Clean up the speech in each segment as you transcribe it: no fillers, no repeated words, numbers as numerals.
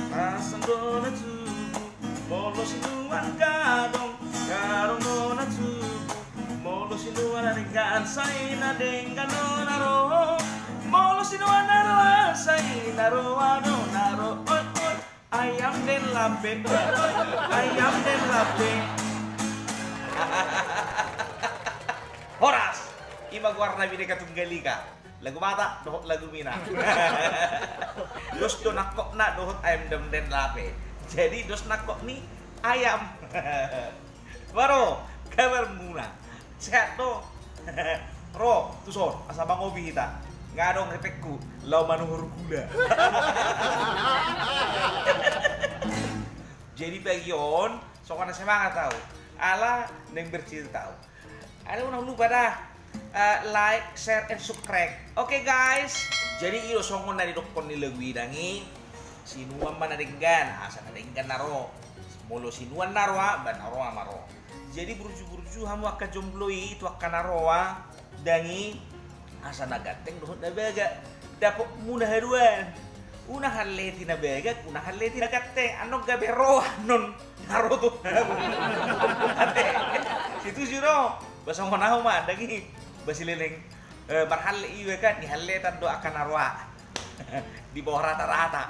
Asando na tubo, molo sinuan gadong, garong no na tubo, molo sinuan na ringan say na dengano naro, molo sinuan naro say naro ano naro, oy oy, ayam den lape, oy oy, ayam den lape. Horas, imag warna bineka tunggalika. Lagu mata, dohot lagu mina. Dos do nakok na dohot ayam dem den lape. Jadi dos nakok ni ayam. Baro, kabar muna. Sehat to. Ro, tuson, asa bang obi kita. Ngadong repekku, lau manuhur gula. Jadi bagion, sokan semangat tahu. Ala neng bercerita tahu. Ada udah lupa dah. Like, share, and subscribe. Oke guys, jadi ilo songon dari dokon ni legui dangi sinuan mana denggan, asa denggan naro, molo sinuan narwa, ban naroa maro. Jadi burju hamu akan jombloi itu akan naroa dangi asa nagateng dohot nabaga dapok muna haruan. Una haleti nabaga, una haleti nagateng anok gabe roa non naro tuh. Situ juro basong konaho mah dangi basileleng marhal iwe kan ihaletan do akan narwa di bawah rata-rata.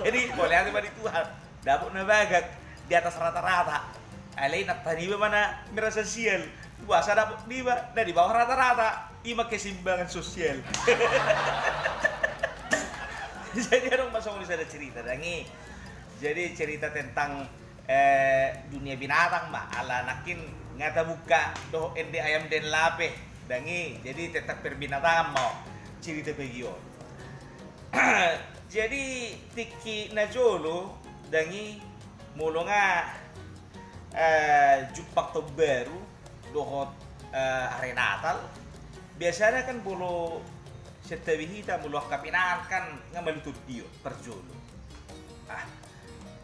Jadi boleh ada di Tuhan dapuk nabagak di atas rata-rata. Alay nataniba mana merasa sosial. Puasa dapuk di bawah rata-rata. Ima keseimbangan sosial. Jadi ada masuk bisa ada cerita dangi. Jadi cerita tentang dunia binatang mah ala nakin ngata buka doh ende ayam den lape dangi. Jadi tetap perbinatang mau cerita begio. Jadi tiki najolo dangi mulunga jupak to baru dohot hari Natal. Biasanya kan bolo setawihita mulu kapinan kan ngamalutut dio perjolo.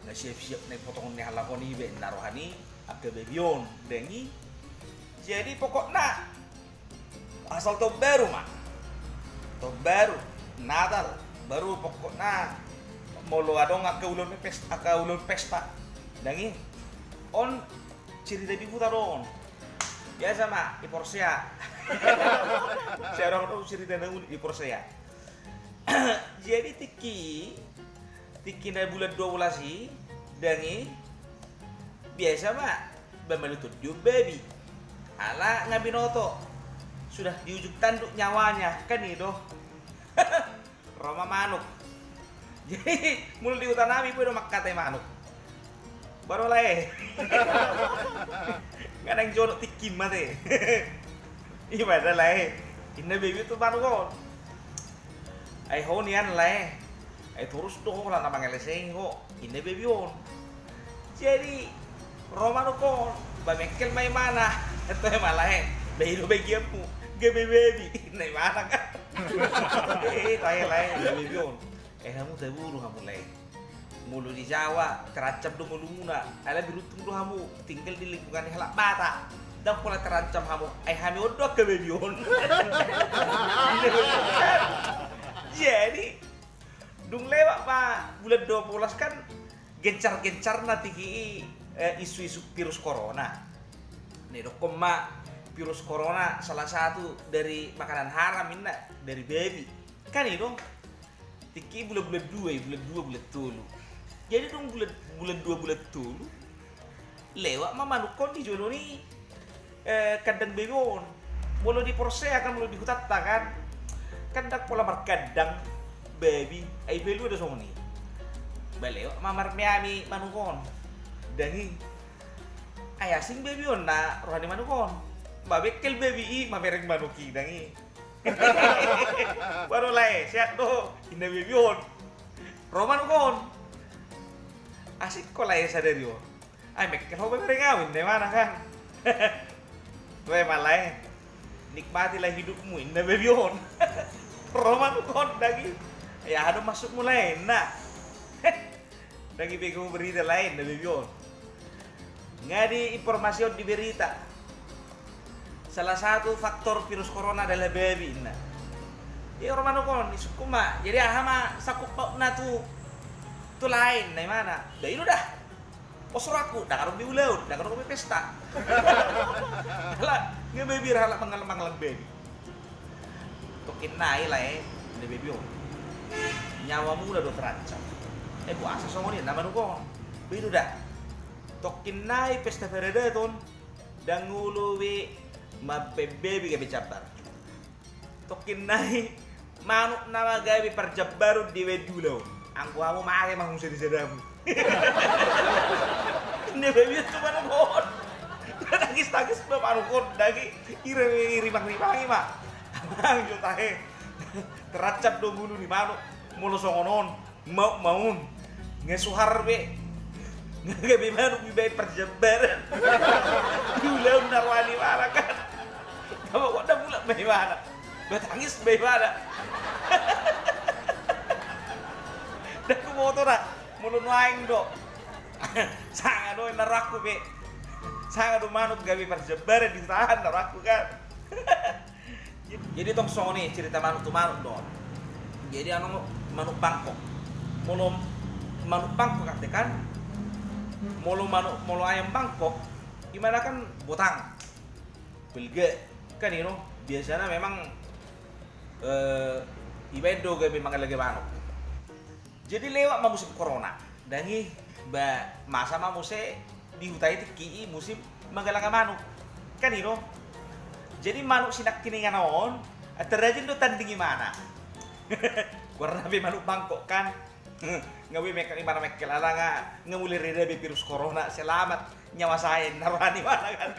Nggak siap-siap nih potong nih halakoni be narohani agak bebion dengi. Jadi pokoknya asal to baru mah. To baru Natal baru pokoknya mulu adong ulun pesta dengi. On cerita di putaron. Biasa mah di Porsea. Saya orang tahu cerita nang di Porsea. Jadi tiki na bulan 12 sih dangi biasa mah bamalutut dia baby ala ngabinoto sudah di ujung tanduk nyawanya kan itu. Roma manuk. Jadi mulu di utanami pun makate manuk baru lah kadang jono tiki mate. Iya pada lah inna baby tu manuk kon ay honian lah. Terus dong lah nama ngeleseng kok ini baby on. Jadi Romano kon bamekel may mana itu malah bayi bagi aku gak baby ini mana kan. Tanya lain baby on. Kamu terburu kamu lain mulu di Jawa terancam dong muna ala beruntung do kamu tinggal di lingkungan halak bata dan pola terancam kamu kami udah ke baby on. Jadi dung lewat pak bulan 12 kan gencar-gencar nanti isu-isu virus corona. Nih dokom mak virus corona salah satu dari makanan haram ini dari baby. Kan itu tiki bulan 2 bulan tulu. Jadi dong bulan 2 bulan tulu lewat mah manukon di jono nih kandang baby on. Mulu di Porsea kan mulu di Hutata kan. Kandak pola markadang baby ay belu ada song ni baleo mamar miami manukon dangi ay asing baby on na rohani manukon babekel baby i mamereng manuki dangi. Baru lai siap do inda baby on roman kon asik ko lai sadari on ay mekel ho mamereng awin de mana kan. Tuh malai nikmati lah hidupmu inda baby on. Roman kon dagi ya ada masuk mulai nah. Dagi bego berita lain dari Bion nggak di informasi di berita salah satu faktor virus corona adalah baby nah ya Roman kon isukuma jadi ahama sakup na tu Itu lain, dari mana? Dari itu dah. Posor aku, dah karo biulau, dah karo pesta. Hala, ngebebir hala mangalang baby. Tokin nai lah ini baby om. Nyawamu udah terancam. Puasa sama nih, nama nuko. Biru dah. Tokin nai pesta pereda ton. Dan nguluwi baby gabi cabar. Tokin nai manuk nama gabi perjabaru di wedulau. Angku kamu makai mang musa di sadamu. Ini baby itu mana kon? Tangis bapak rukun dagi iri-iri mak. Abang jotahe teracap do bulu di manuk mulu songonon maun ngesuhar be ngebe manuk bi perjabaran. Dulau narwani mana kan? Bapak kok dah mulak be mana? Tangis be mana? Dah ku motor dah mulu naing do. Sangat do naraku be. Sangat do manuk gawe perjabaran di tahan naraku kan. Jadi tong song nih cerita manuk tuh manuk dong. Jadi anu manuk Bangkok. Mulu manuk Bangkok kan? Mulu ayam Bangkok. Gimana kan botang. Belge kan ini biasanya memang ibedo gawe memang lagi manuk. Jadi lewat musim corona. Dangi masa mamuse dihutai tiki musim manggalang manuk. Kan ini jadi manuk sinak kiningan on, terajin do tandingi mana? Warna be manuk Bangkok kan, ngawi mekel mana mekel ala ngamuli reda be virus corona selamat nyawa saya narwani mana kan?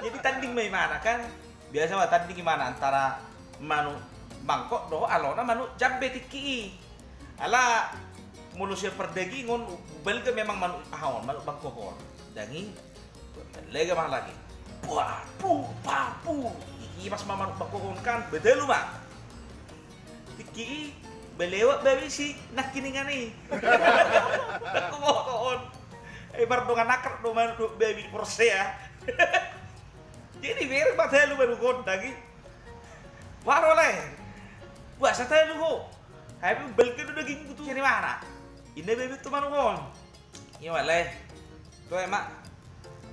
Jadi tanding be mana kan? Biasa mah tanding gimana antara manuk Bangkok do alona manuk jambe tiki. Ala manusia perdagi ngon belga memang manuk ahon manuk Bangkok on. Dangi lega mah lagi. Wah, papu. Iki pas manuk Bangkok kan bedelu mah. Iki belewat babi si nak kiningan ni. Aku mohon. Bar dongan nakar do manuk babi porse ya. Jadi biar badelu baru kon dagi. Waro le. Wah, sa tayo ko. Happy belke do daging butuh sini mana? Ini baby tu manuk kon. Iya wale. Tuh emak.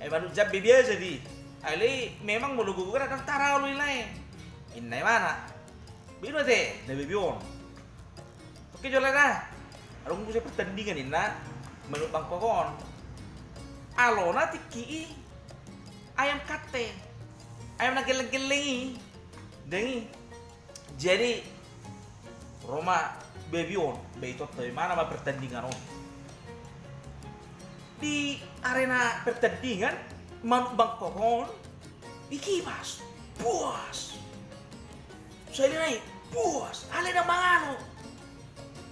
Manuk jambi biasa di. Ali memang mulu gugur ada tara lu lain. Ini mana? Biru deh, nabi bion. Oke jualan dah. Arung bisa pertandingan ini menurut Bangkok kon. Alona tiki ayam kate. Ayam nageleng-gelengi. Dengi. Jadi Roma bebion, beito dari mana mah pertandingan on. Di arena pertandingan manuk Bangkok on ikipas puas. Soalnya naik puas. Ale dah mangano.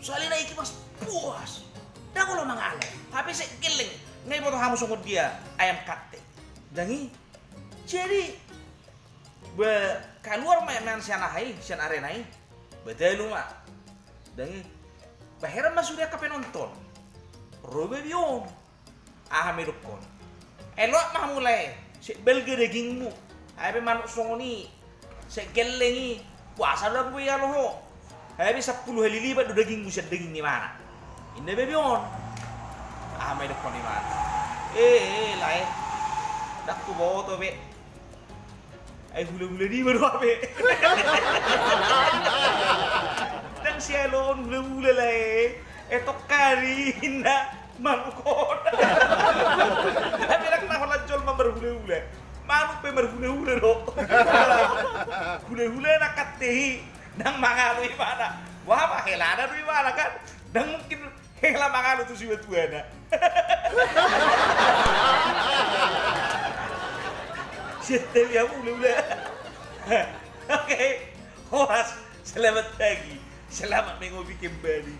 Soalnya naik ikipas puas. Dah kalau mangano. Tapi sekeleng ngai foto kamu sungguh dia ayam kate. Dangi. Jadi keluar main sian ahai, sian arena ini. Betul mak. Dangi. Baheran mas sudah kape nonton. Robe bion. Ah medukon. Elok mah mulai. Si belge dagingmu. Abe manuk songoni. Si gelengi. Puasa dah gue ya loh. Abe 10 kali lipat dagingmu si daging ni mana. Ini bebion. Ah medukon ni mana. Lai. Dak ku bawa tu be. Ay hula-hula di baru abe. Dan si alon hula-hula lah etok kari na manukon. Tapi nak nak holan jol mambar hula-hula. Manuk pe marhula-hula do. Hula-hula nak katehi nang mangalo mana. Wah apa helana do mana kan? Dan mungkin hela mangalo tu si wetuana. Siapa yang hula-hula? Oke, Horas, selamat pagi. Selamat mengopi kembali.